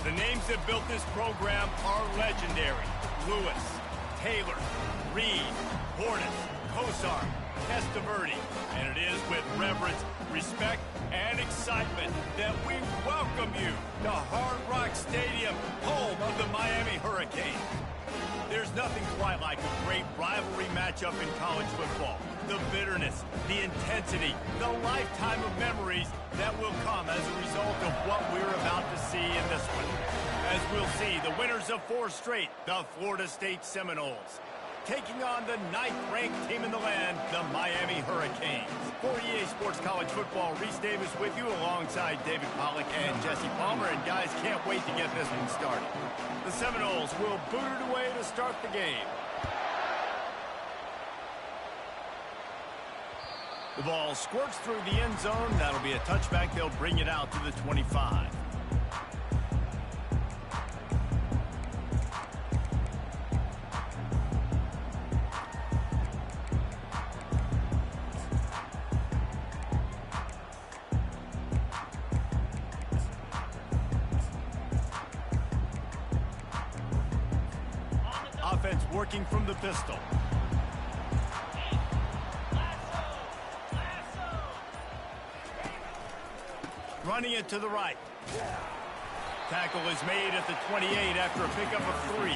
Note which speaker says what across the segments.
Speaker 1: The names that built this program are legendary. Lewis, Taylor, Reed, Hortus, Kosar, Testaverde. And it is with reverence, respect, and excitement that we welcome you to Hard Rock Stadium, home of the Miami Hurricanes. There's nothing quite like a great rivalry matchup in college football. The bitterness, the intensity, the lifetime of memories that will come as a result of what we're about to see in this one. As we'll see, the winners of 4 straight, the Florida State Seminoles, taking on the 9th-ranked team in the land, the Miami Hurricanes. For EA Sports College Football, Reese Davis with you alongside David Pollack and Jesse Palmer. And guys, can't wait to get this one started. The Seminoles will boot it away to start the game. The ball squirts through the end zone. That'll be a touchback. They'll bring it out to the 25. Offense working from the pistol. Running it to the right. Tackle is made at the 28 after a pickup of 3.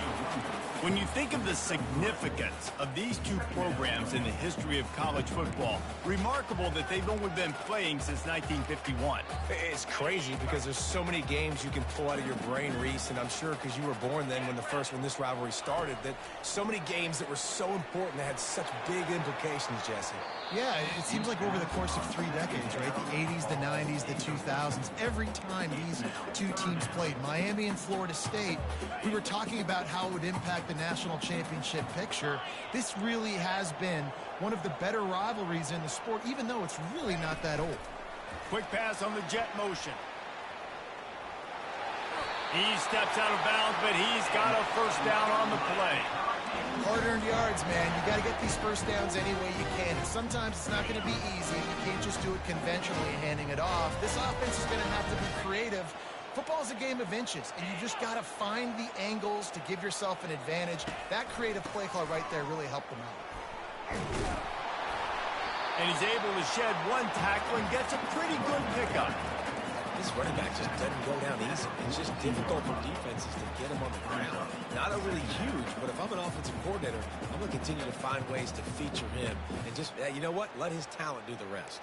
Speaker 1: When you think of the significance of these two programs in the history of college football, remarkable that they've only been playing since 1951.
Speaker 2: It's crazy because there's so many games you can pull out of your brain, Reese, and I'm sure because you were born then when this rivalry started, that so many games that were so important that had such big implications, Jesse.
Speaker 3: Yeah, it seems like over the course of 3 decades, right? The 80s, the 90s, the 2000s, every time these two teams played, Miami and Florida State, we were talking about how it would impact the national championship picture. This really has been one of the better rivalries in the sport, even though it's really not that old.
Speaker 1: Quick pass on the jet motion. He steps out of bounds, but he's got a first down on the play.
Speaker 3: Hard-earned yards, man. You got to get these first downs any way you can. And sometimes it's not going to be easy. You can't just do it conventionally, handing it off. This offense is going to have to be creative. Football is a game of inches, and you just got to find the angles to give yourself an advantage. That creative play call right there really helped them out.
Speaker 1: And he's able to shed 1 tackle and gets a pretty good pickup.
Speaker 2: This running back just doesn't go down easy. It's just difficult for defenses to get him on the ground. Not a really huge, but if I'm an offensive coordinator, I'm going to continue to find ways to feature him and just, you know what, let his talent do the rest.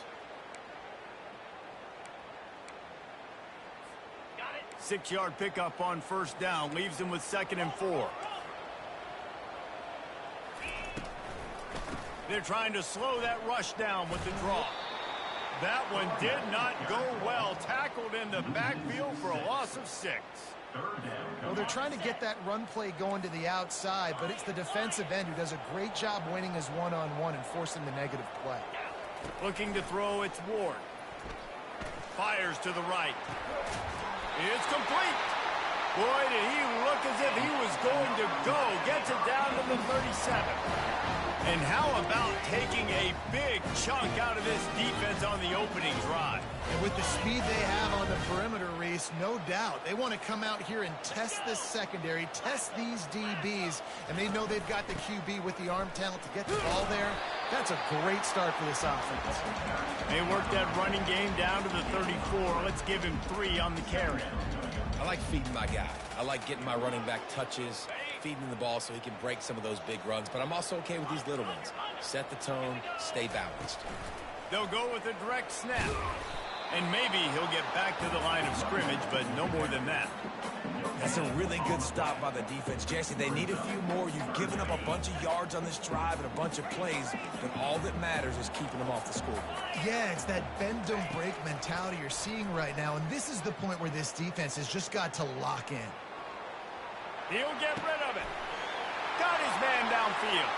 Speaker 1: 6-yard pickup on first down, leaves him with 2nd and 4. They're trying to slow that rush down with the draw. That one did not go well. Tackled in the backfield for a loss of 6.
Speaker 3: Well, they're trying to get that run play going to the outside, but it's the defensive end who does a great job winning his one-on-one and forcing the negative play.
Speaker 1: Looking to throw, it's Ward. Fires to the right. It's complete. Boy, did he look as if he was going to go. Gets it down to the 37. And how about taking a big chunk out of this defense on the opening drive?
Speaker 3: And with the speed they have on the perimeter, Reese, no doubt. They want to come out here and test this secondary, test these DBs, and they know they've got the QB with the arm talent to get the ball there. That's a great start for this offense.
Speaker 1: They work that running game down to the 34. Let's give him 3 on the carry.
Speaker 2: I like feeding my guy. I like getting my running back touches, feeding him the ball so he can break some of those big runs. But I'm also okay with these little ones. Set the tone, stay balanced.
Speaker 1: They'll go with a direct snap. And maybe he'll get back to the line of scrimmage, but no more than that.
Speaker 2: That's a really good stop by the defense, Jesse. They need a few more. You've given up a bunch of yards on this drive and a bunch of plays, but all that matters is keeping them off the scoreboard.
Speaker 3: Yeah, it's that bend, don't break mentality you're seeing right now, and this is the point where this defense has just got to lock in.
Speaker 1: He'll get rid of it. Got his man downfield.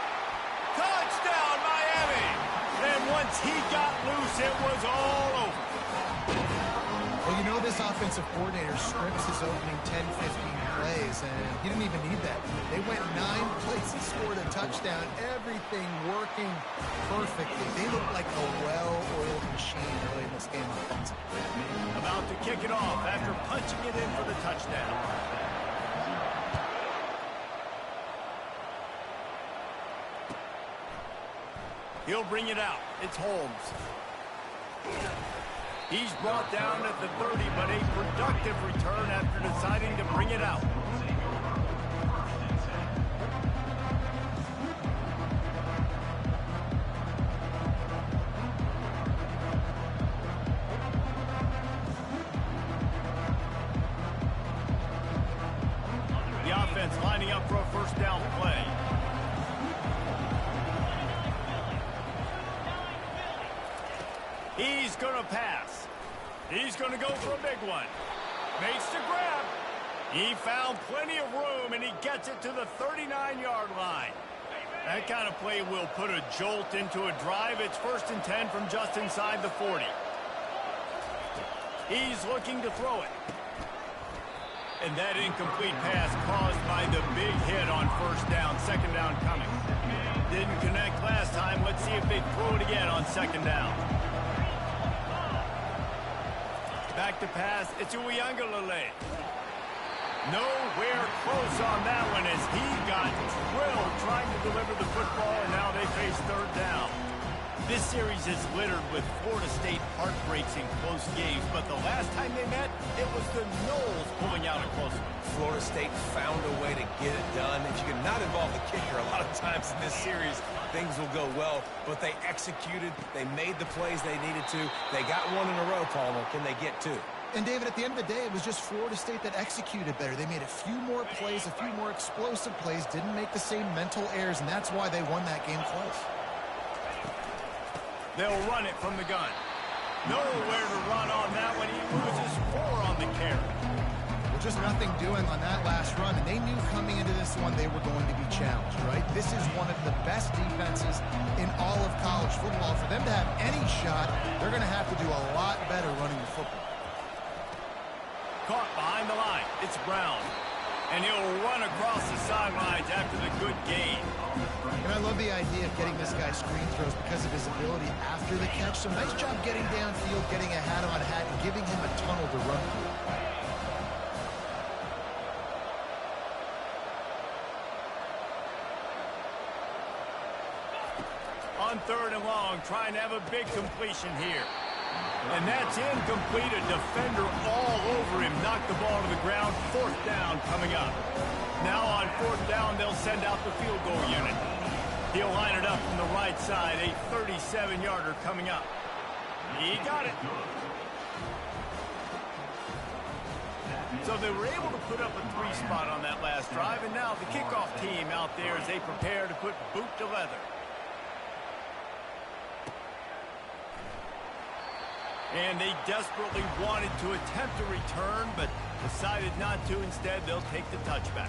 Speaker 1: Touchdown, Miami! And once he got loose, it was all over.
Speaker 3: Well, you know, this offensive coordinator scripts his opening 10, 15 plays, and he didn't even need that. They went 9 plays and scored a touchdown. Everything working perfectly. They look like a well-oiled machine early in this game offensively.
Speaker 1: About to kick it off after punching it in for the touchdown. He'll bring it out. It's Holmes. He's brought down at the 30, but a productive return after deciding to bring it out. The offense lining up for a first down play. He's going to pass. He's going to go for a big one. Makes the grab. He found plenty of room, and he gets it to the 39-yard line. That kind of play will put a jolt into a drive. It's 1st and 10 from just inside the 40. He's looking to throw it. And that incomplete pass caused by the big hit on first down. Second down coming. Didn't connect last time. Let's see if they throw it again on second down. Back to pass. It's Uiagalelei. Nowhere close on that one as he got drilled trying to deliver the football, and now they face third down. This series is littered with Florida State heartbreaks in close games, but the last time they met, it was the Noles pulling out a close one.
Speaker 2: Florida State found a way to get it done. If you can not involve the kicker a lot of times in this series, things will go well. But they executed. They made the plays they needed to. They got one in a row, Palmer. Can they get two?
Speaker 3: And, David, at the end of the day, it was just Florida State that executed better. They made a few more plays, a few more explosive plays, didn't make the same mental errors, and that's why they won that game close.
Speaker 1: They'll run it from the gun. Nowhere to run on that one. He loses 4 on the carry.
Speaker 3: Well, just nothing doing on that last run, and they knew coming into this one they were going to be challenged, right? This is one of the best defenses in all of college football. For them to have any shot, they're going to have to do a lot better running the football.
Speaker 1: Caught behind the line. It's Brown. And he'll run across the sidelines after the good gain.
Speaker 3: And I love the idea of getting this guy screen throws because of his ability after the catch. So nice job getting downfield, getting a hat-on-hat, and giving him a tunnel to run through.
Speaker 1: On 3rd and long, trying to have a big completion here. And that's incomplete. A defender all over him. Knocked the ball to the ground. 4th down coming up. Now on 4th down, they'll send out the field goal unit. He'll line it up from the right side. A 37-yarder coming up. He got it. So they were able to put up a 3 spot on that last drive. And now the kickoff team out there as they prepare to put boot to leather. And they desperately wanted to attempt a return, but decided not to. Instead, they'll take the touchback.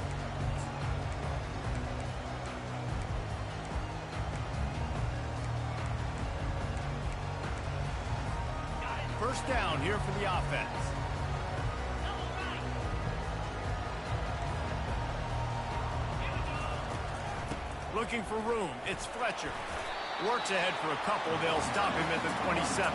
Speaker 1: First down here for the offense. Looking for room. It's Fletcher. Works ahead for a couple. They'll stop him at the 27.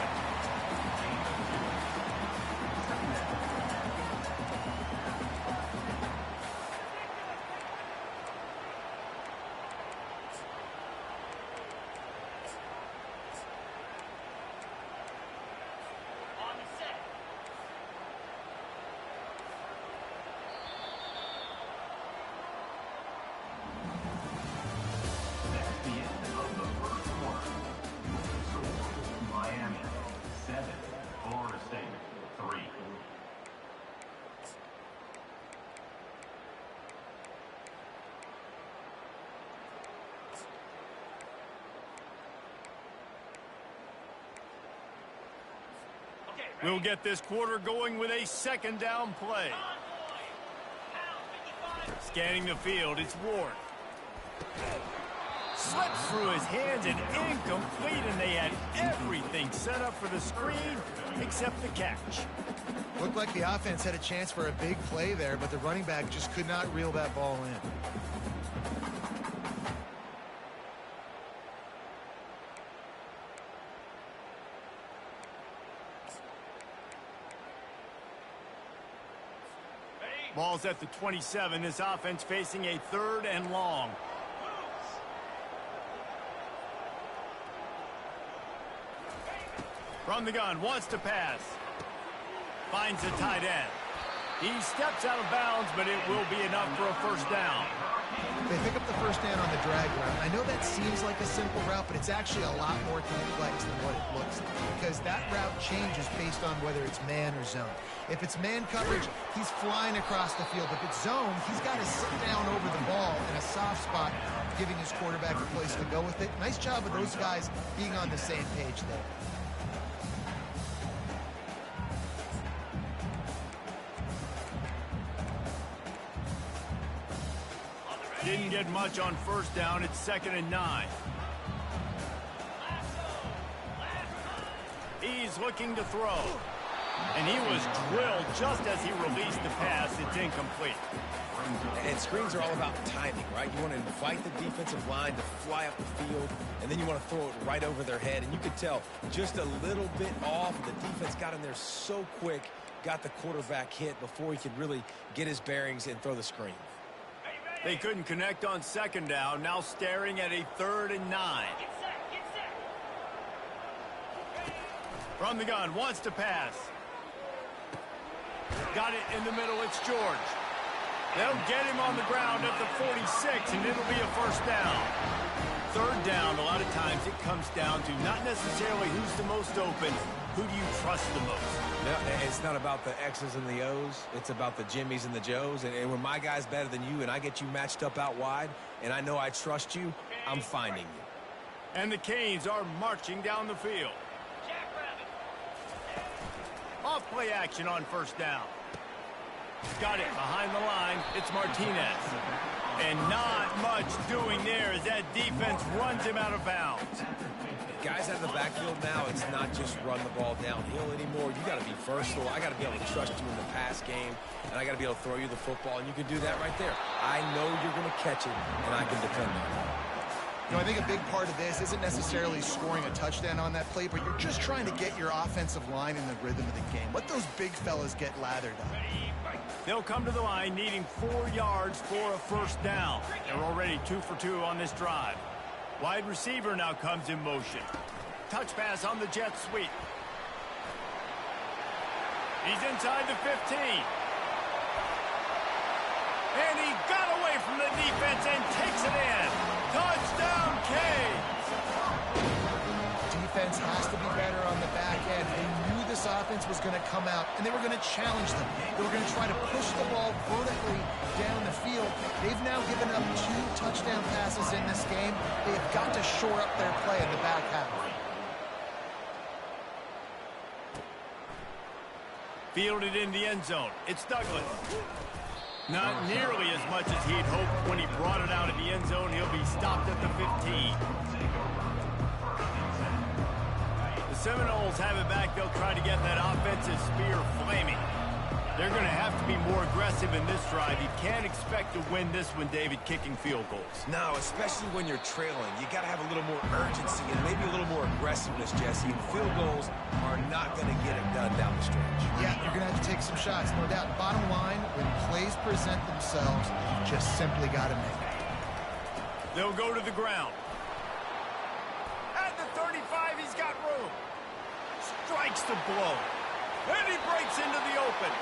Speaker 1: We'll get this quarter going with a 2nd down play. Scanning the field, it's Ward. Slips through his hands and incomplete, and they had everything set up for the screen except the catch.
Speaker 3: Looked like the offense had a chance for a big play there, but the running back just could not reel that ball in.
Speaker 1: Ball's at the 27. This offense facing a 3rd and long. From the gun, wants to pass. Finds the tight end. He steps out of bounds, but it will be enough for a first down.
Speaker 3: They pick up the first down on the drag route. I know that seems like a simple route, but it's actually a lot more complex than what it looks like, because that route changes based on whether it's man or zone. If it's man coverage, he's flying across the field. If it's zone, he's got to sit down over the ball in a soft spot, giving his quarterback a place to go with it. Nice job of those guys being on the same page there.
Speaker 1: Didn't get much on first down. It's 2nd and 9. He's looking to throw. And he was drilled just as he released the pass. It's incomplete.
Speaker 2: And screens are all about timing, right? You want to invite the defensive line to fly up the field, and then you want to throw it right over their head. And you could tell just a little bit off. The defense got in there so quick, got the quarterback hit before he could really get his bearings and throw the screen.
Speaker 1: They couldn't connect on 2nd down. Now staring at a 3rd and 9. From the gun, wants to pass. Got it in the middle. It's George. They'll get him on the ground at the 46, and it'll be a first down. 3rd down, a lot of times it comes down to not necessarily who's the most open, who do you trust the most?
Speaker 2: No, it's not about the X's and the O's. It's about the Jimmys and the Joes. And when my guy's better than you and I get you matched up out wide and I know I trust you, I'm finding you.
Speaker 1: And the Canes are marching down the field. Off play action on first down. Got it behind the line. It's Martinez. And not much doing there as that defense runs him out of bounds.
Speaker 2: Guys out of the backfield now, it's not just run the ball downhill anymore. You got to be versatile. I got to be able to trust you in the pass game, and I got to be able to throw you the football, and you can do that right there. I know you're going to catch it, and I can defend it.
Speaker 3: You know, I think a big part of this isn't necessarily scoring a touchdown on that play, but you're just trying to get your offensive line in the rhythm of the game. Let those big fellas get lathered up.
Speaker 1: They'll come to the line needing 4 yards for a first down. They're already 2 for 2 on this drive. Wide receiver now comes in motion. Touch pass on the jet sweep. He's inside the 15. And he got away from the defense and takes it in. Touchdown, Canes!
Speaker 3: Defense has to be better on the back end. They knew this offense was going to come out, and they were going to challenge them. They were going to try to push the ball vertically down the field. They've now given up 2 touchdown passes in this game. They have got to shore up their play in the back half.
Speaker 1: Fielded in the end zone. It's Douglas. Not nearly as much as he'd hoped when he brought it out of the end zone. He'll be stopped at the 15. The Seminoles have it back. They'll try to get that offensive spear flaming. They're going to have to be more aggressive in this drive. You can't expect to win this one, David, kicking field goals.
Speaker 2: No, especially when you're trailing. You got to have a little more urgency and maybe a little more aggressiveness, Jesse. And field goals are not going to get it done down the stretch.
Speaker 3: Yeah, you're going to have to take some shots, no doubt. Bottom line, when plays present themselves, you just simply got to make it.
Speaker 1: They'll go to the ground. At the 35, he's got room. Strikes the blow. And he breaks into the open.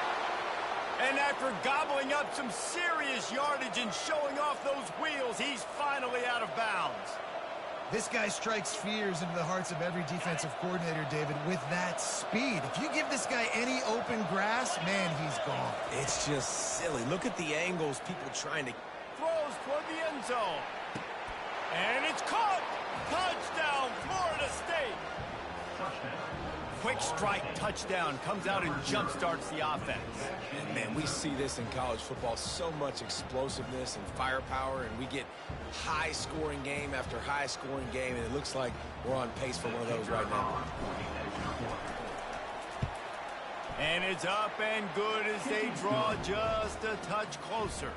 Speaker 1: And after gobbling up some serious yardage and showing off those wheels, he's finally out of bounds.
Speaker 3: This guy strikes fears into the hearts of every defensive coordinator, David, with that speed. If you give this guy any open grass, man, he's gone.
Speaker 2: It's just silly. Look at the angles people trying to...
Speaker 1: Throws toward the end zone. And it's caught. Touchdown, Florida State. Quick strike touchdown comes out and jump-starts the offense.
Speaker 2: And man, we see this in college football, so much explosiveness and firepower, and we get high-scoring game after high-scoring game, and it looks like we're on pace for one of those right now.
Speaker 1: And it's up and good as they draw just a touch closer.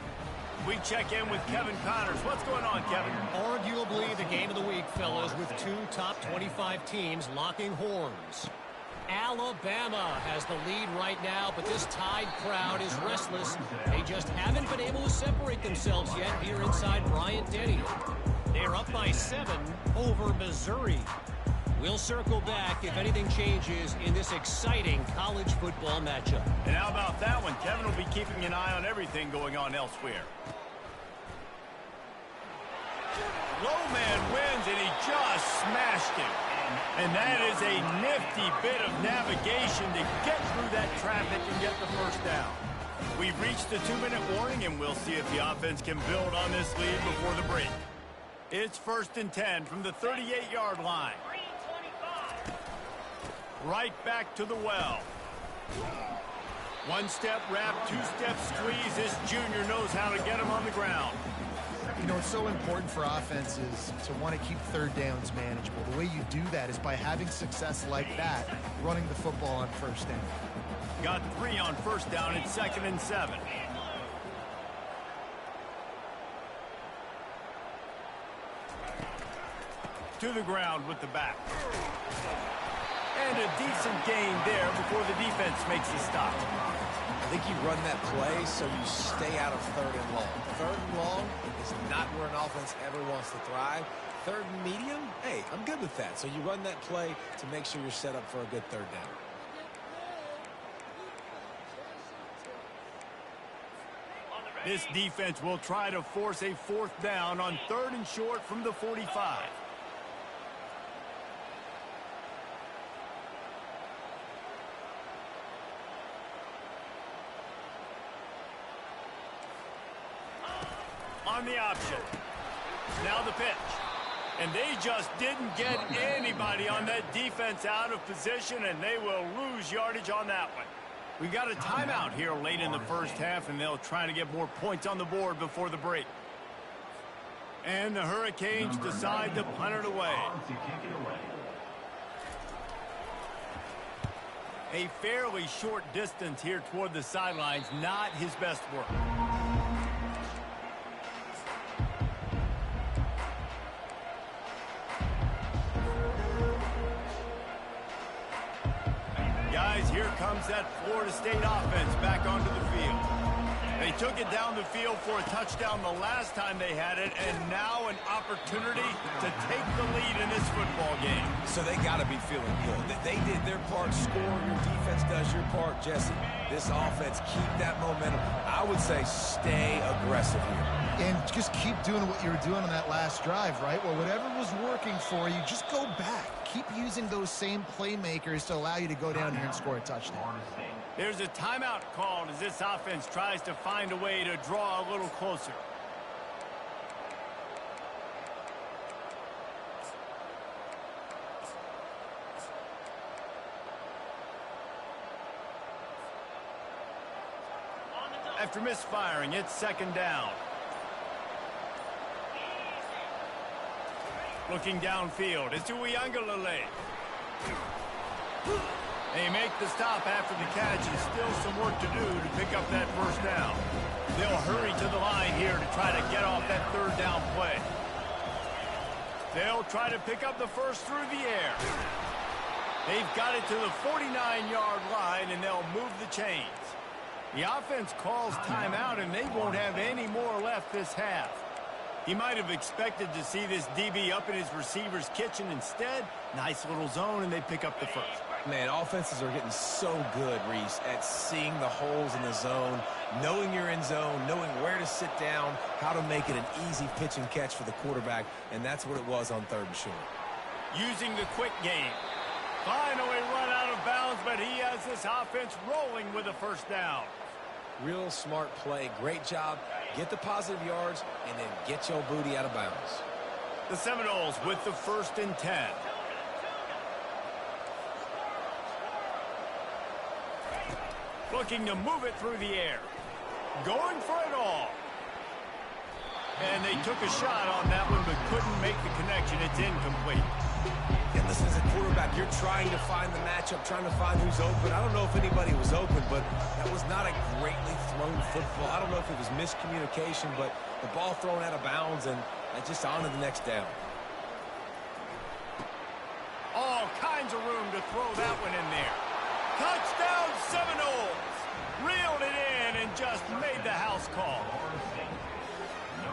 Speaker 1: We check in with Kevin Connors. What's going on, Kevin?
Speaker 4: Arguably the game of the week, fellas, with two top 25 teams locking horns. Alabama has the lead right now, but this Tide crowd is restless. They just haven't been able to separate themselves yet here inside Bryant-Denny. They're up by 7 over Missouri. We'll circle back if anything changes in this exciting college football matchup.
Speaker 1: And how about that one? Kevin will be keeping an eye on everything going on elsewhere. Low man wins, and he just smashed him. And that is a nifty bit of navigation to get through that traffic and get the first down. We've reached the 2-minute warning, and we'll see if the offense can build on this lead before the break. It's 1st and 10 from the 38-yard line. Right back to the well. 1-step wrap, 2-step squeeze. This junior knows how to get him on the ground.
Speaker 3: You know, it's so important for offenses to want to keep third downs manageable. The way you do that is by having success like that, running the football on first down.
Speaker 1: Got 3 on first down. It's 2nd and 7. To the ground with the back. And a decent gain there before the defense makes the stop.
Speaker 2: I think you run that play so you stay out of 3rd and long. 3rd and long is not where an offense ever wants to thrive. 3rd and medium, hey, I'm good with that. So you run that play to make sure you're set up for a good 3rd down.
Speaker 1: This defense will try to force a 4th down on 3rd and short from the 45. On the option. Now the pitch. And they just didn't get anybody on that defense out of position, and they will lose yardage on that one. We got a timeout here late in the first half, and they'll try to get more points on the board before the break. And the Hurricanes decide to punt it away. A fairly short distance here toward the sidelines, not his best work. Here comes that Florida State offense back onto the field. They took it down the field for a touchdown the last time they had it, and now an opportunity to take the lead in this football game.
Speaker 2: So they got to be feeling good. They did their part, score. Your defense does your part, Jesse. This offense, keep that momentum. I would say stay aggressive here.
Speaker 3: And just keep doing what you were doing on that last drive, right? Well, whatever was working for you, just go back. Keep using those same playmakers to allow you to go down here and score a touchdown.
Speaker 1: There's a timeout called as this offense tries to find a way to draw a little closer. After misfiring, it's 2nd down. Looking downfield, it's Uiagalelei. They make the stop after the catch, and still some work to do to pick up that first down. They'll hurry to the line here to try to get off that 3rd down play. They'll try to pick up the first through the air. They've got it to the 49-yard line, and they'll move the chains. The offense calls timeout, and they won't have any more left this half. He might have expected to see this DB up in his receiver's kitchen. Instead, nice little zone, and they pick up the first.
Speaker 2: Man, offenses are getting so good, Reese, at seeing the holes in the zone, knowing you're in zone, knowing where to sit down, how to make it an easy pitch and catch for the quarterback, and that's what it was on 3rd and short.
Speaker 1: Using the quick game. Finally run out of bounds, but he has this offense rolling with a first down.
Speaker 2: Real smart play. Great job. Get the positive yards, and then get your booty out of bounds.
Speaker 1: The Seminoles with the 1st and 10. Looking to move it through the air. Going for it all. And they took a shot on that one, but couldn't make the connection. It's incomplete.
Speaker 2: And listen, as a quarterback, you're trying to find the matchup, trying to find who's open. I don't know if anybody was open, but that was not a greatly thrown football. I don't know if it was miscommunication, but the ball thrown out of bounds, and just on to the next down.
Speaker 1: All kinds of room to throw that one in there. Touchdown Seminoles! Reeled it in and just made the house call.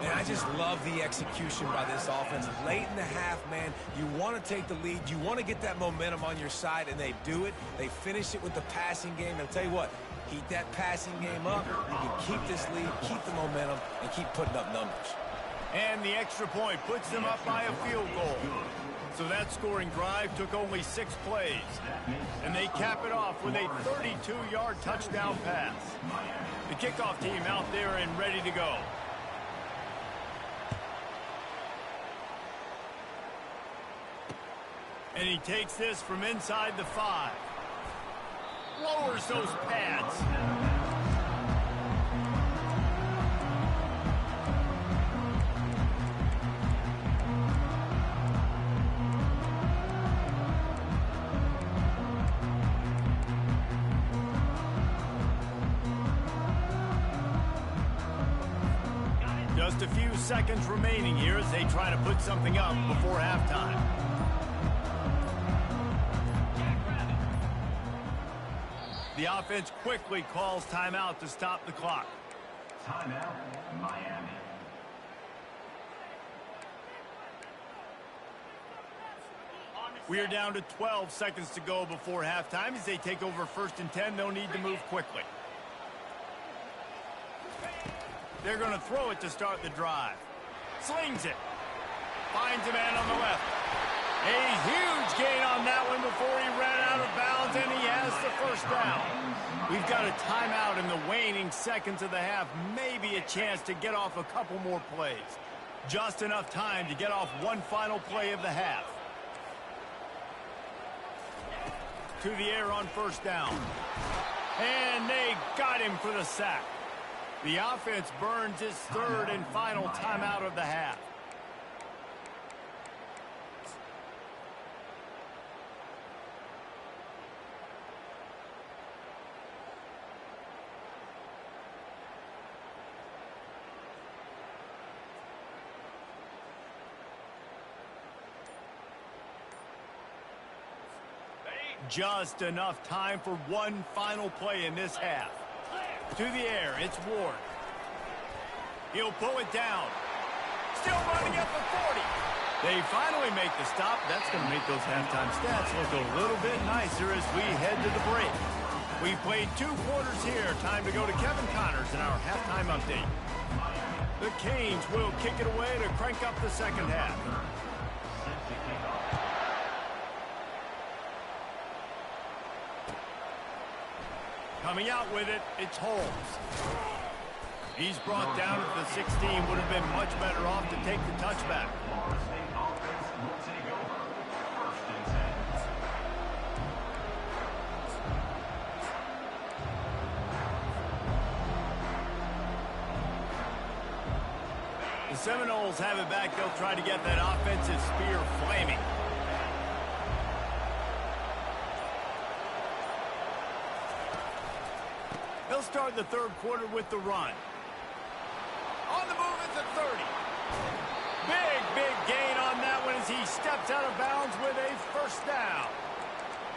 Speaker 2: Man, I just love the execution by this offense. Late in the half, man, you want to take the lead. You want to get that momentum on your side, and they do it. They finish it with the passing game. And I'll tell you what, heat that passing game up. You can keep this lead, keep the momentum, and keep putting up numbers.
Speaker 1: And the extra point puts them up by a field goal. So that scoring drive took only 6 plays. And they cap it off with a 32-yard touchdown pass. The kickoff team out there and ready to go. And he takes this from inside the 5. Lowers those pads. Just a few seconds remaining here as they try to put something up before halftime. The offense quickly calls timeout to stop the clock.
Speaker 5: Timeout, Miami.
Speaker 1: We are down to 12 seconds to go before halftime. As they take over 1st and 10, they'll need to move quickly. They're going to throw it to start the drive. Slings it. Finds a man on the left. A huge gain on that one before he ran out of bounds, and he has the 1st down. We've got a timeout in the waning seconds of the half. Maybe a chance to get off a couple more plays. Just enough time to get off one final play of the half. To the air on 1st down. And they got him for the sack. The offense burns its 3rd and final timeout of the half. Just enough time for one final play in this half. To the air, it's Ward. He'll pull it down. Still running at the 40. They finally make the stop. That's going to make those halftime stats look a little bit nicer as we head to the break. We've played 2 quarters here. Time to go to Kevin Connors in our halftime update. The Canes will kick it away to crank up the 2nd half. Coming out with it, it's Holmes. He's brought down at the 16. Would have been much better off to take the touchback. The Seminoles have it back. They'll try to get that offensive spear flaming. They'll start the 3rd quarter with the run. On the move at the 30. Big gain on that one as he steps out of bounds with a 1st down.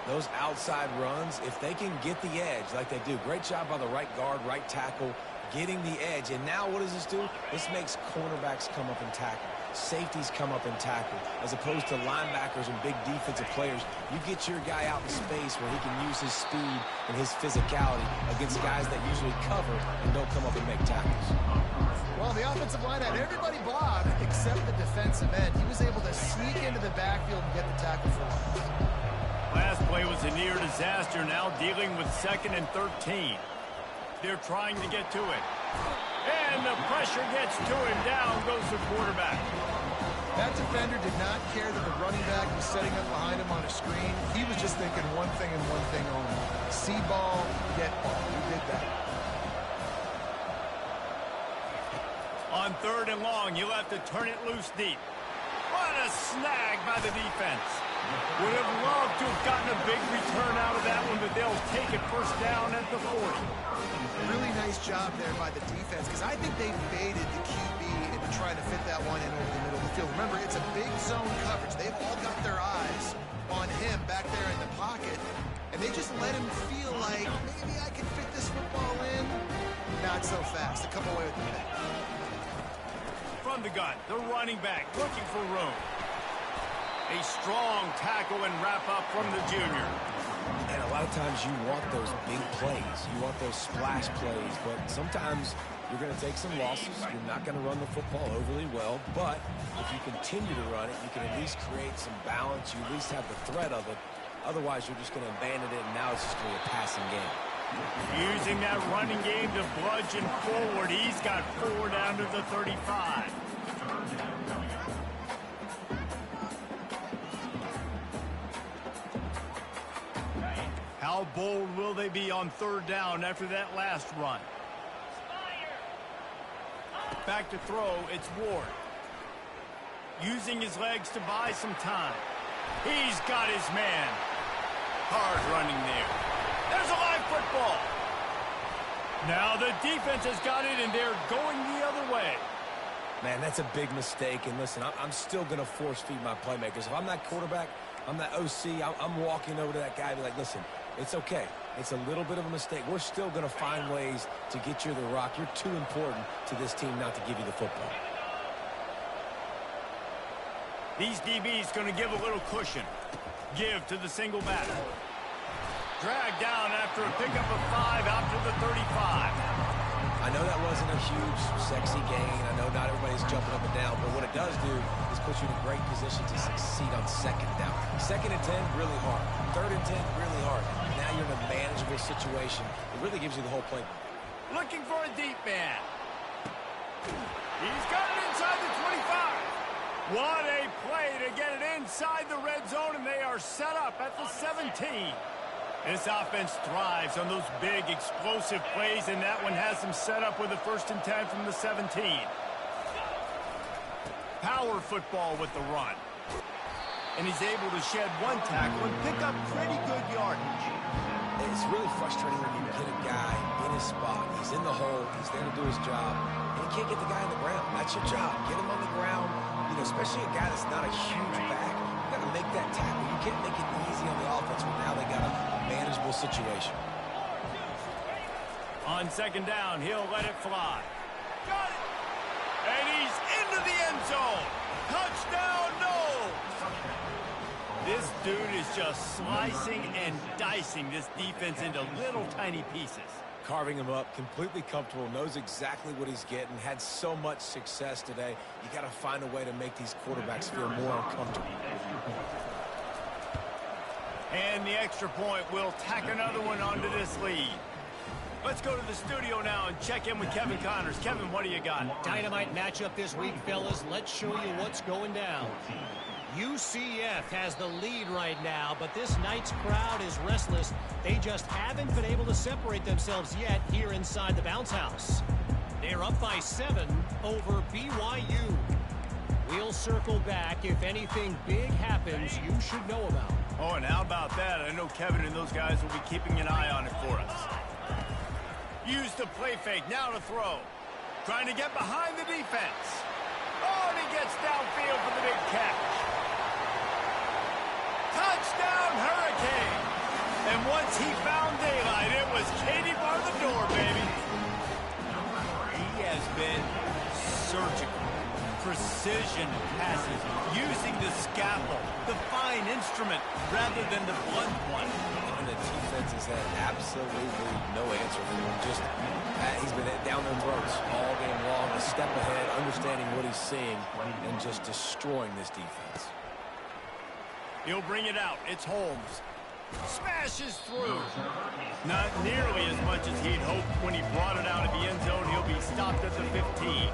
Speaker 2: Those outside runs, if they can get the edge like they do, great job by the right guard, right tackle, getting the edge. And now what does this do? This makes cornerbacks come up and tackle. Safeties come up and tackle. As opposed to linebackers and big defensive players, you get your guy out in space where he can use his speed and his physicality against guys that usually cover and don't come up and make tackles.
Speaker 3: Well, the offensive line had everybody blocked except the defensive end. He was able to sneak into the backfield and get the tackle for him.
Speaker 1: Last play was a near disaster. Now dealing with 2nd and 13. They're trying to get to it. And the pressure gets to him. Down goes the quarterback.
Speaker 3: That defender did not care that the running back was setting up behind him on a screen. He was just thinking one thing and one thing only. See ball, get ball. He did that.
Speaker 1: On 3rd and long, you'll have to turn it loose deep. What a snag by the defense. Would have loved to have gotten a big return out of that one, but they'll take it first down at the 40.
Speaker 3: Really nice job there by the defense, because I think they baited the QB into trying to fit that one in over the middle of the field. Remember, it's a big zone coverage. They've all got their eyes on him back there in the pocket, and they just let him feel like, maybe I can fit this football in. Not so fast. They come away with the pick.
Speaker 1: From the gun, the running back looking for room. A strong tackle and wrap up from the junior.
Speaker 2: And a lot of times you want those big plays. You want those splash plays. But sometimes you're going to take some losses. You're not going to run the football overly well. But if you continue to run it, you can at least create some balance. You at least have the threat of it. Otherwise, you're just going to abandon it, and now it's just going to be a passing game.
Speaker 1: Using that running game to bludgeon forward. He's got 4 down to the 35. How bold will they be on 3rd down after that last run? Back to throw, it's Ward. Using his legs to buy some time. He's got his man. Hard running there. There's a live football. Now the defense has got it, and they're going the other way.
Speaker 2: Man, that's a big mistake. And listen, I'm still going to force feed my playmakers. If I'm that quarterback, I'm that OC, I'm walking over to that guy and be like, listen, it's okay. It's a little bit of a mistake. We're still going to find ways to get you the rock. You're too important to this team not to give you the football.
Speaker 1: These DBs going to give a little cushion. Give to the single back. Drag down after a pickup of 5 out to the 35.
Speaker 2: I know that wasn't a huge, sexy gain. I know not everybody's jumping up and down, but what it does do is put you in a great position to succeed on 2nd down. 2nd and 10, really hard. 3rd and 10, really hard. Now you're in a manageable situation. It really gives you the whole playbook.
Speaker 1: Looking for a deep man. He's got it inside the 25. What a play to get it inside the red zone, and they are set up at the 17. This offense thrives on those big, explosive plays, and that one has them set up with a 1st and 10 from the 17. Power football with the run. And he's able to shed 1 tackle and pick up pretty good yardage.
Speaker 2: It's really frustrating when you get a guy in his spot. He's in the hole. He's there to do his job. And you can't get the guy on the ground. That's your job. Get him on the ground. You know, especially a guy that's not a huge back. You got to make that tackle. You can't make it easy on the offense when now they got a manageable situation.
Speaker 1: On 2nd down, he'll let it fly. Got it! And he's into the end zone. Touchdown, no! This dude is just slicing and dicing this defense into little tiny pieces.
Speaker 2: Carving him up, completely comfortable, knows exactly what he's getting, had so much success today. You got to find a way to make these quarterbacks feel more uncomfortable.
Speaker 1: And the extra point will tack another one onto this lead. Let's go to the studio now and check in with Kevin Connors. Kevin, what do you got?
Speaker 4: Dynamite matchup this week, fellas. Let's show you what's going down. UCF has the lead right now, but this night's crowd is restless. They just haven't been able to separate themselves yet here inside the bounce house. They're up by 7 over BYU. We'll circle back if anything big happens you should know about.
Speaker 1: Oh, and how about that? I know Kevin and those guys will be keeping an eye on it for us. Use the play fake, now to throw. Trying to get behind the defense. Oh, and he gets downfield for the big catch. Touchdown, Hurricane! And once he found daylight, it was Katie bar the door, baby. He has been surgical. Precision passes, using the scalpel, the fine instrument, rather than the blunt one.
Speaker 2: And the defense has had absolutely no answer for him. Just, he's been down their throats all game long, a step ahead, understanding what he's seeing, and just destroying this defense.
Speaker 1: He'll bring it out. It's Holmes. Smashes through. Not nearly as much as he'd hoped when he brought it out of the end zone. He'll be stopped at the 15.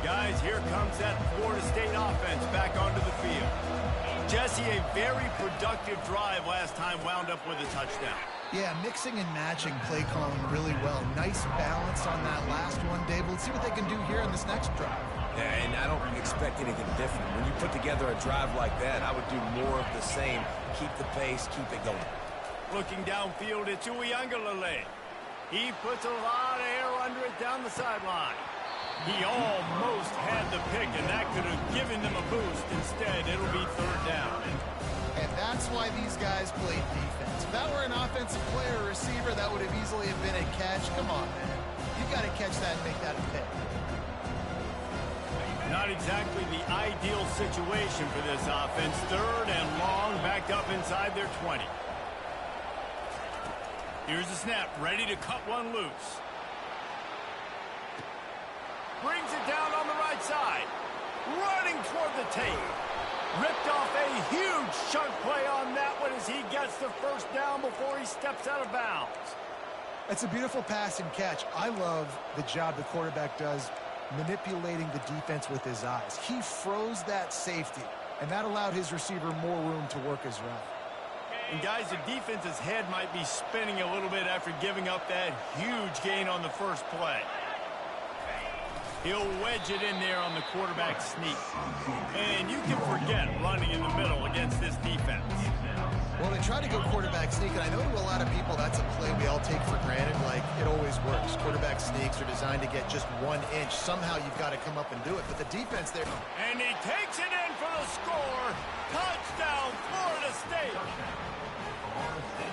Speaker 1: Guys, here comes that Florida State offense back onto the field. Jesse, a very productive drive last time wound up with a touchdown.
Speaker 3: Yeah, mixing and matching play calling really well. Nice balance on that last one, Dave. Let's see what they can do here in this next drive.
Speaker 2: Yeah, and I don't expect anything different. When you put together a drive like that, I would do more of the same. Keep the pace, keep it going.
Speaker 1: Looking downfield, it's Uyunglele. He puts a lot of air under it down the sideline. He almost had the pick, and that could have given them a boost. Instead, it'll be third down.
Speaker 3: And that's why these guys played defense. If that were an offensive player or receiver, that would have easily have been a catch. Come on, man. You got to catch that and make that a pick.
Speaker 1: Not exactly the ideal situation for this offense. Third and long, backed up inside their 20. Here's the snap, ready to cut one loose. Brings it down on the right side. Running toward the tape. Ripped off a huge chunk play on that one as he gets the first down before he steps out of bounds.
Speaker 3: That's a beautiful pass and catch. I love the job the quarterback does manipulating the defense with his eyes. He froze that safety, and that allowed his receiver more room to work his route.
Speaker 1: And guys, the defense's head might be spinning a little bit after giving up that huge gain on the first play. He'll wedge it in there on the quarterback sneak. And you can forget running in the middle against this defense.
Speaker 3: Well, they try to go quarterback sneak, and I know to a lot of people that's a play we all take for granted, like it always works. Quarterback sneaks are designed to get just 1 inch. Somehow you've got to come up and do it, but the defense there...
Speaker 1: And he takes it in for the score. Touchdown, Florida State.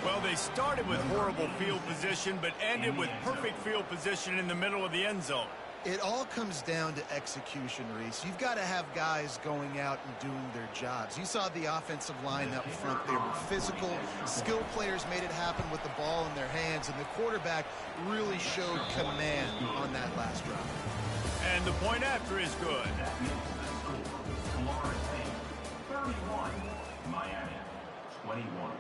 Speaker 1: Well, they started with horrible field position, but ended with perfect field position in the middle of the end zone.
Speaker 3: It all comes down to execution, Reese. You've got to have guys going out and doing their jobs. You saw the offensive line up front. They were physical. Skilled players made it happen with the ball in their hands, and the quarterback really showed command on that last drive.
Speaker 1: And the point after is good.
Speaker 5: Florida State 31, Miami 21.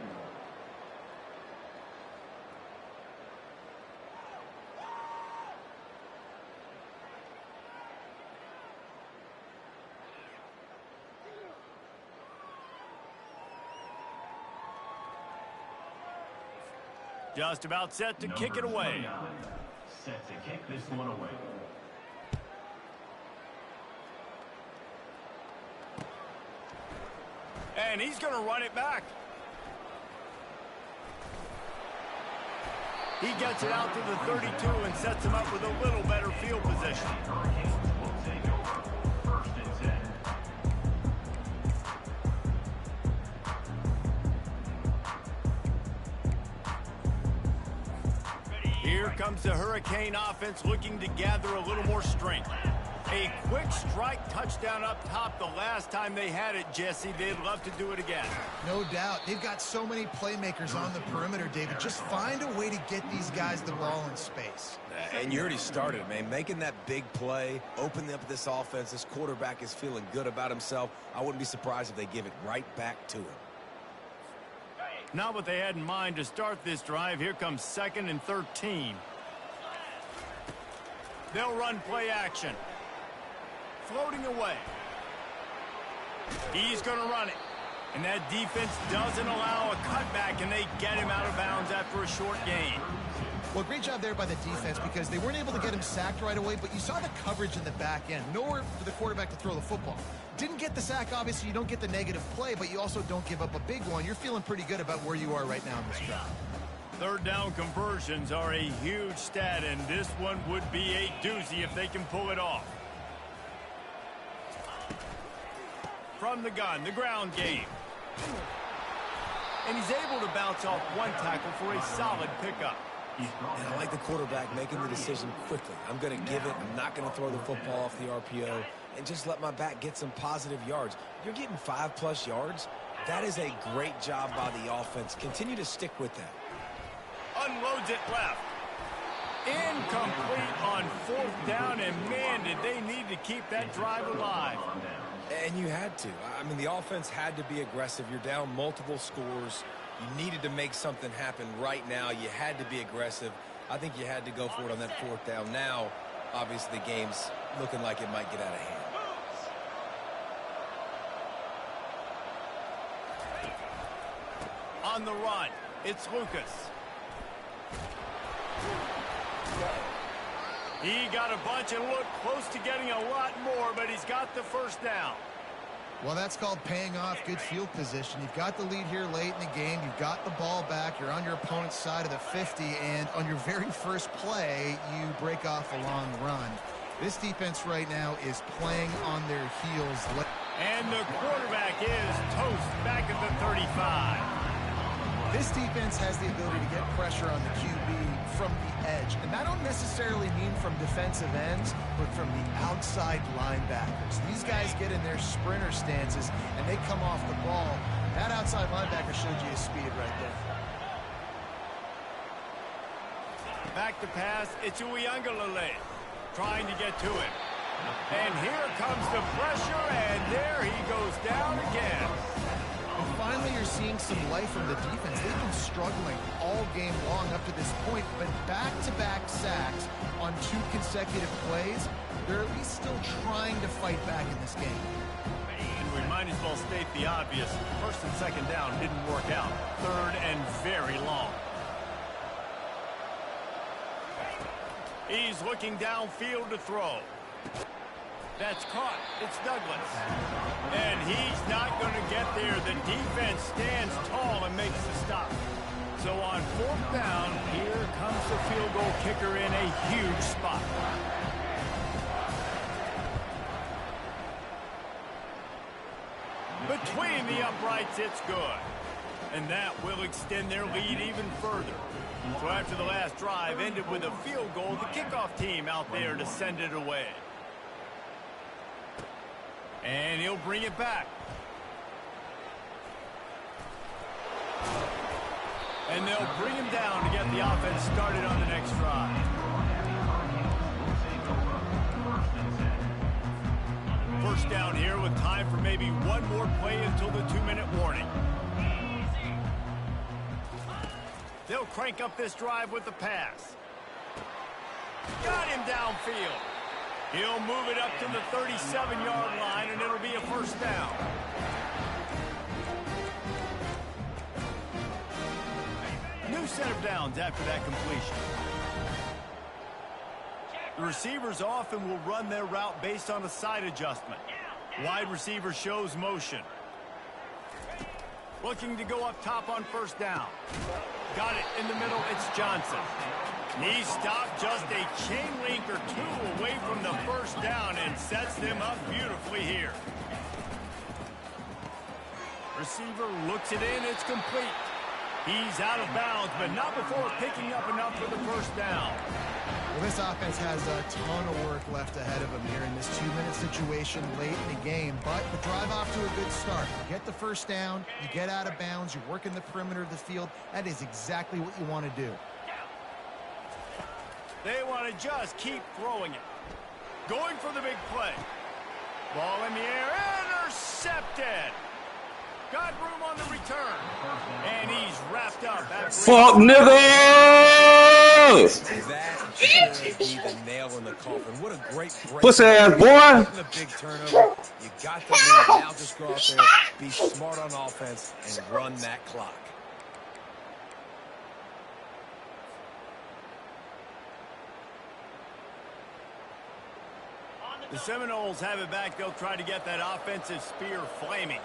Speaker 1: Just about set to kick it away.
Speaker 5: Set to kick this one away.
Speaker 1: And he's going to run it back. He gets it out to the 32 and sets him up with a little better field position.
Speaker 5: Will take over. First and 10.
Speaker 1: Here comes the Hurricane offense looking to gather a little more strength. A quick strike touchdown up top the last time they had it, Jesse. They'd love to do it again.
Speaker 3: No doubt. They've got so many playmakers on the perimeter, David. Just find a way to get these guys the ball in space.
Speaker 2: And you already started, man. Making that big play, opening up this offense. This quarterback is feeling good about himself. I wouldn't be surprised if they give it right back to him.
Speaker 1: Not what they had in mind to start this drive. Here comes 2nd and 13. They'll run play action. Floating away. He's going to run it. And that defense doesn't allow a cutback, and they get him out of bounds after a short gain.
Speaker 3: Well, great job there by the defense because they weren't able to get him sacked right away, but you saw the coverage in the back end. Nowhere for the quarterback to throw the football. Didn't get the sack, obviously. You don't get the negative play, but you also don't give up a big one. You're feeling pretty good about where you are right now in this drive.
Speaker 1: Third down conversions are a huge stat, and this one would be a doozy if they can pull it off. From the gun, the ground game. And he's able to bounce off one tackle for a solid pickup.
Speaker 2: And I like the quarterback making the decision quickly. I'm going to give it. I'm not going to throw the football off the RPO and just let my back get some positive yards. You're getting 5+ yards. That is a great job by the offense. Continue to stick with that.
Speaker 1: Unloads it left. Incomplete on 4th down, and man, did they need to keep that drive alive.
Speaker 2: And you had to. I mean, the offense had to be aggressive. You're down multiple scores. You needed to make something happen right now. You had to be aggressive. I think you had to go for it on that 4th down. Now, obviously, the game's looking like it might get out of hand.
Speaker 1: on the run. It's Lucas. He got a bunch and looked close to getting a lot more, but he's got the first down.
Speaker 3: Well, that's called paying off good field position. You've got the lead here late in the game. You've got the ball back. You're on your opponent's side of the 50, and on your very first play, you break off a long run. This defense right now is playing on their heels.
Speaker 1: And the quarterback is toast back at the 35.
Speaker 3: This defense has the ability to get pressure on the QB from the edge. And that don't necessarily mean from defensive ends, but from the outside linebackers. These guys get in their sprinter stances, and they come off the ball. That outside linebacker showed you his speed right there.
Speaker 1: Back to pass, it's Uyunglele trying to get to him. And here comes the pressure, and there he goes down again.
Speaker 3: And finally, you're seeing some life from the defense. They've been struggling all game long up to this point, but back-to-back sacks on 2 consecutive plays, they're at least still trying to fight back in this game.
Speaker 1: And we might as well state the obvious. First and second down didn't work out. Third and very long. He's looking downfield to throw. That's caught. It's Douglas. And he's not going to get there. The defense stands tall and makes the stop. So on 4th down, here comes the field goal kicker in a huge spot. Between the uprights, it's good. And that will extend their lead even further. So after the last drive ended with a field goal, the kickoff team out there to send it away. And he'll bring it back. And they'll bring him down to get the offense started on the next drive. First down here with time for maybe one more play until the 2-minute warning. They'll crank up this drive with the pass. Got him downfield. He'll move it up to the 37-yard line, and it'll be a first down. New set of downs after that completion. The receivers often will run their route based on a side adjustment. Wide receiver shows motion. Looking to go up top on first down. Got it in the middle, it's Johnson. He stopped just a chain link or 2 away from the first down and sets them up beautifully here. Receiver looks it in, it's complete. He's out of bounds, but not before picking up enough for the first down.
Speaker 3: Well, this offense has a ton of work left ahead of them here in this 2-minute situation late in the game, but the drive off to a good start. You get the first down, you get out of bounds, you work in the perimeter of the field. That is exactly what you want to do.
Speaker 1: They want to just keep throwing it. Going for the big play. Ball in the air, intercepted. Got room on the return. And he's wrapped up.
Speaker 6: Fuck, nigga!
Speaker 2: That should be the nail in the coffin. What a great break.
Speaker 6: Pussy ass boy!
Speaker 2: A big turnover. You got the lead. Now just go out there, be smart on offense, and run that clock.
Speaker 1: The Seminoles have it back. They'll try to get that offensive spear flaming.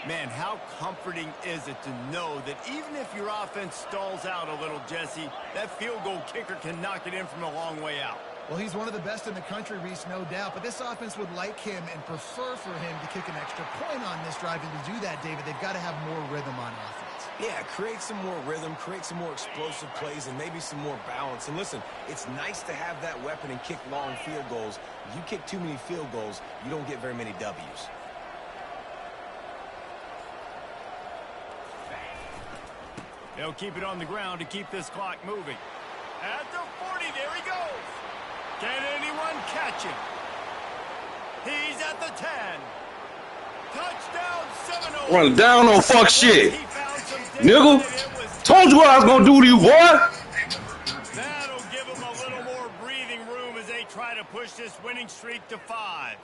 Speaker 1: Man, how comforting is it to know that even if your offense stalls out a little, Jesse, that field goal kicker can knock it in from a long way out.
Speaker 3: Well, he's one of the best in the country, Reese, no doubt. But this offense would like him and prefer for him to kick an extra point on this drive. And to do that, David, they've got to have more rhythm on offense.
Speaker 2: Yeah, create some more rhythm, create some more explosive plays, and maybe some more balance. And listen, it's nice to have that weapon and kick long field goals. If you kick too many field goals, you don't get very many W's.
Speaker 1: They'll keep it on the ground to keep this clock moving. At the 40, there he goes. Can anyone catch him? He's at the 10. Touchdown, Seminoles.
Speaker 6: Run down on fuck shit. Nigga, told you what I was gonna do to you, boy.
Speaker 1: That'll give them a little more breathing room as they try to push this winning streak to 5.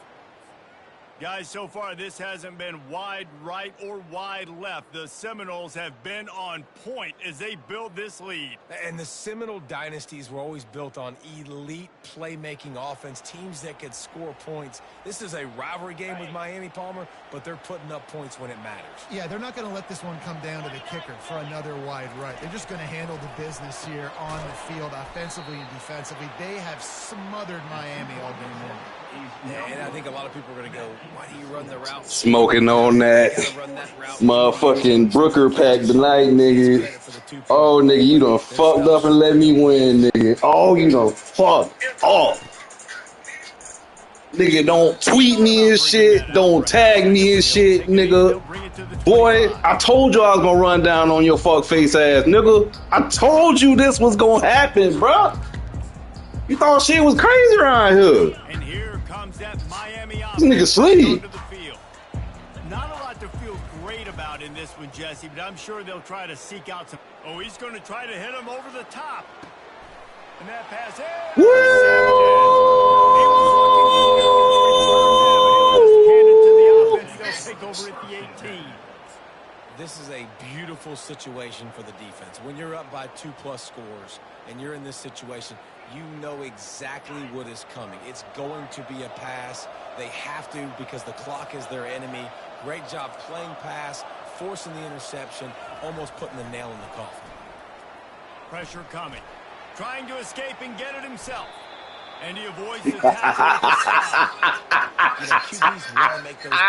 Speaker 1: Guys, so far this hasn't been wide right or wide left. The Seminoles have been on point as they build this lead.
Speaker 2: And the Seminole dynasties were always built on elite playmaking offense, teams that could score points. This is a rivalry game with Miami, Palmer, but they're putting up points when it matters.
Speaker 3: Yeah, they're not going to let this one come down to the kicker for another wide right. They're just going to handle the business here on the field, offensively and defensively. They have smothered Miami all game long.
Speaker 2: Yeah, and I think a lot of people are going to go, why do you run the route?
Speaker 6: Smoking on that motherfucking Brooker pack tonight, nigga. Oh, nigga, you done fucked up and let me win, nigga. Oh, you done fucked up. Nigga, don't tweet me and shit. Don't tag me and shit, nigga. Boy, I told you I was gonna run down on your fuck face ass, nigga. I told you this was gonna happen, bro. You thought shit was crazy around here.
Speaker 1: And here comes that Miami
Speaker 6: This nigga sleep.
Speaker 1: Not a lot to feel great about in this one, Jesse, but I'm sure they'll try to seek out some. Oh, he's going to try to hit him over the top. And that pass. Hey, They'll take over at the 18.
Speaker 2: This is a beautiful situation for the defense. When you're up by 2+ scores and you're in this situation, you know exactly what is coming. It's going to be a pass. They have to because the clock is their enemy. Great job playing pass, forcing the interception, almost putting the nail in the coffin.
Speaker 1: Pressure coming. Trying to escape and get it himself. And he avoids the tackle at the side.
Speaker 2: You know, QBs want to make those big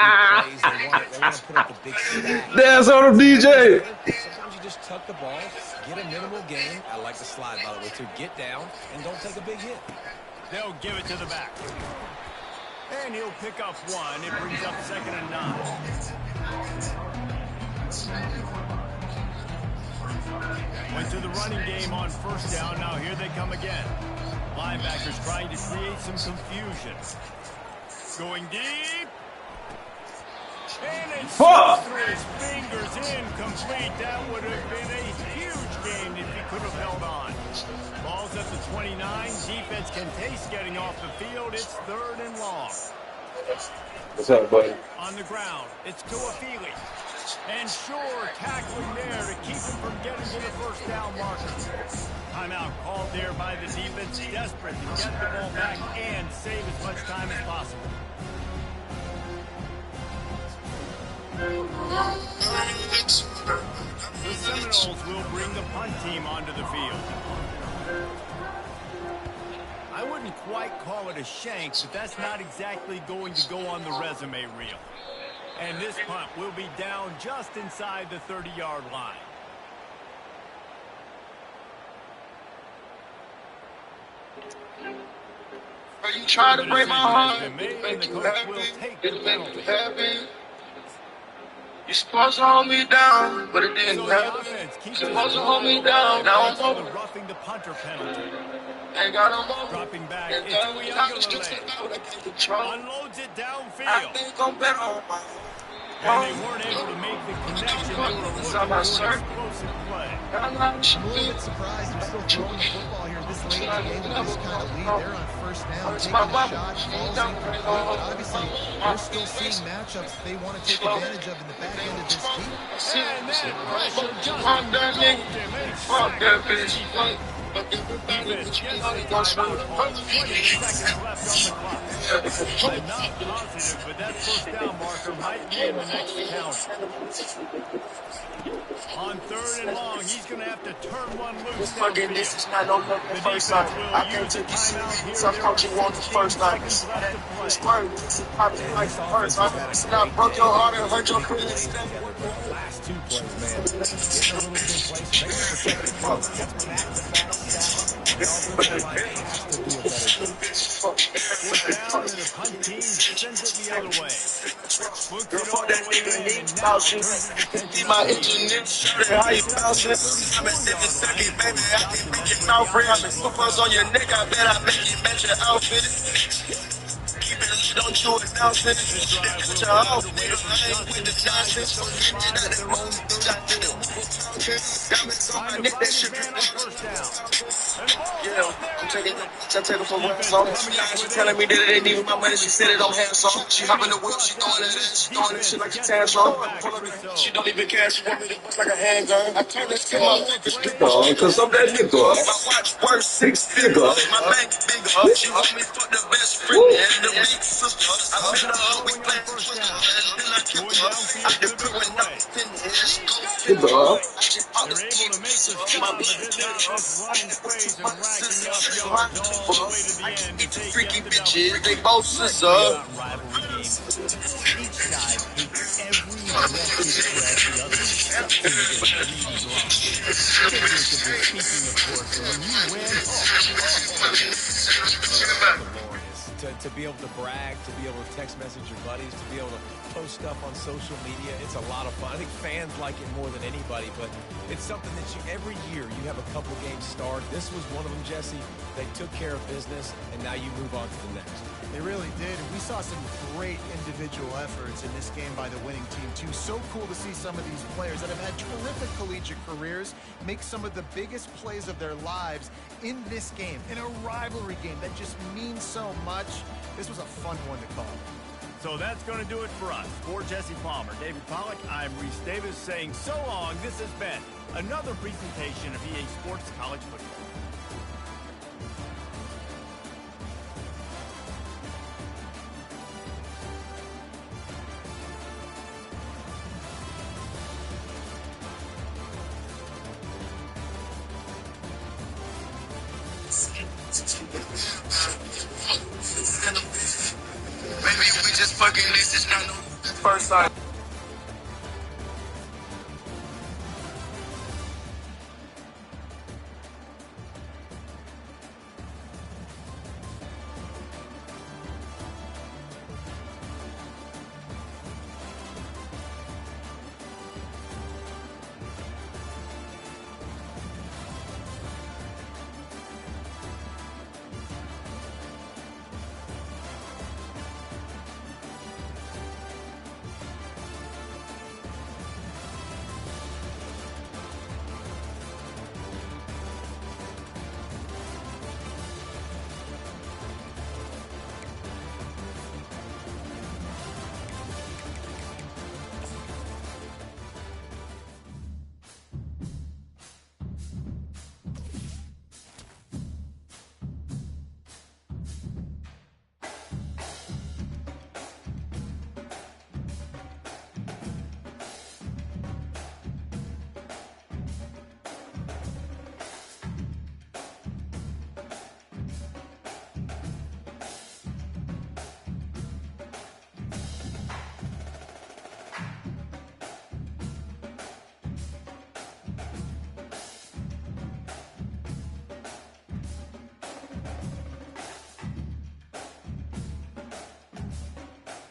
Speaker 2: plays. They want to put up the big stat.
Speaker 6: That's on the DJ.
Speaker 2: Sometimes you just tuck the ball, get a minimal gain. I like the slide, by the way, to get down and don't take a big hit.
Speaker 1: They'll give it to the back. And he'll pick up one. It brings up 2nd and 9. Went to the running game on 1st down. Now here they come again. Linebackers trying to create some confusion. Going deep. And it slips through his fingers, incomplete. That would have been a huge game if he could have held on. Ball's at the 29. Defense can taste getting off the field. It's 3rd and long.
Speaker 6: What's up, buddy?
Speaker 1: On the ground, it's Tuafili. And sure, tackling there to keep him from getting to the 1st down marker. Timeout called there by the defense, desperate to get the ball back and save as much time as possible. The Seminoles will bring the punt team onto the field. I wouldn't quite call it a shank, but that's not exactly going to go on the resume reel. And this punt will be down just inside the 30-yard line.
Speaker 7: You try to break my heart,
Speaker 1: And the coach will take the penalty.
Speaker 7: You supposed to hold me down, but it didn't happen. You supposed to hold me down, now I'm over.
Speaker 1: Roughing the punter penalty.
Speaker 7: Ain't got no more.
Speaker 1: Dropping back.
Speaker 7: And
Speaker 1: It's unloads it
Speaker 7: I
Speaker 1: downfield.
Speaker 7: think I'm better on my
Speaker 1: And they weren't able to make the connection. They were looking for an explosive play.
Speaker 3: I'm a little bit surprised they're still throwing the football here this late in the game with this kind of lead. They're on 1st down, taking a shot, falls incomplete. But obviously, they're still seeing matchups that they want to take advantage of in the back end of this game.
Speaker 1: And that pressure just
Speaker 7: Fuck that nigga. Fuck that bitch.
Speaker 1: about 20 seconds left on the clock. I'm not positive, but that 1st down marker might be in the next count. On 3rd and long, he's going to have to turn one loose.
Speaker 7: Fucking this is not no fucking first night. I came to this city, some country want the first night. It's fun. I feel like the first night. And I broke your heart and hurt your feelings.
Speaker 2: Last 2 plays, man. Getting a little bit place. They want to protect the ball.
Speaker 1: Down and the punt team sends it the other way. Looks it all the way in, and now turns his attention
Speaker 7: My engineer, how you bounce it? I'm a 7-second, baby. I can make it out free. I'm a super on your neck. I bet I make you match your outfit. Keep it, don't you announce it. Your outfit, I ain't with the nonsense. Diamonds on my neck, that shit. Yeah, I'm taking it for what it's on. She telling me that it ain't even my money. She said it don't have some. She hop in the wheel, she throwing it in. She throwing that shit like a tantrum. She don't even care. She want me to bust like a handgun. I turn this to my
Speaker 6: Cause I'm that nigga.
Speaker 7: my watch worth 6 figures. My bank bigger. She want me for the best friend and the big sister. I met her up, we played first down. And then I took her. I did put when I was 10 years.
Speaker 6: Good dog.
Speaker 1: They're able to make the stop, but this offense running plays and racking up yards all the way to the end to take
Speaker 7: Freaky
Speaker 1: the
Speaker 7: bitches,
Speaker 1: W.
Speaker 7: they both sisters.
Speaker 4: Rivalry games. Each side hates every aggressive threat the other one sucks into this greedy grind. Figuratively speaking, of course, but when you win,
Speaker 2: To be able to brag, to be able to text message your buddies, to be able to post stuff on social media, it's a lot of fun. I think fans like it more than anybody, but it's something that every year you have a couple games start. This was one of them, Jesse. They took care of business, and now you move on to the next.
Speaker 3: They really did. And we saw some great individual efforts in this game by the winning team, too. So cool to see some of these players that have had terrific collegiate careers make some of the biggest plays of their lives in this game, in a rivalry game that just means so much. This was a fun one to call.
Speaker 1: So that's going to do it for us. For Jesse Palmer, David Pollack, I'm Reese Davis saying so long. This has been another presentation of EA Sports College Football.
Speaker 7: Maybe we just fucking this is not no first time.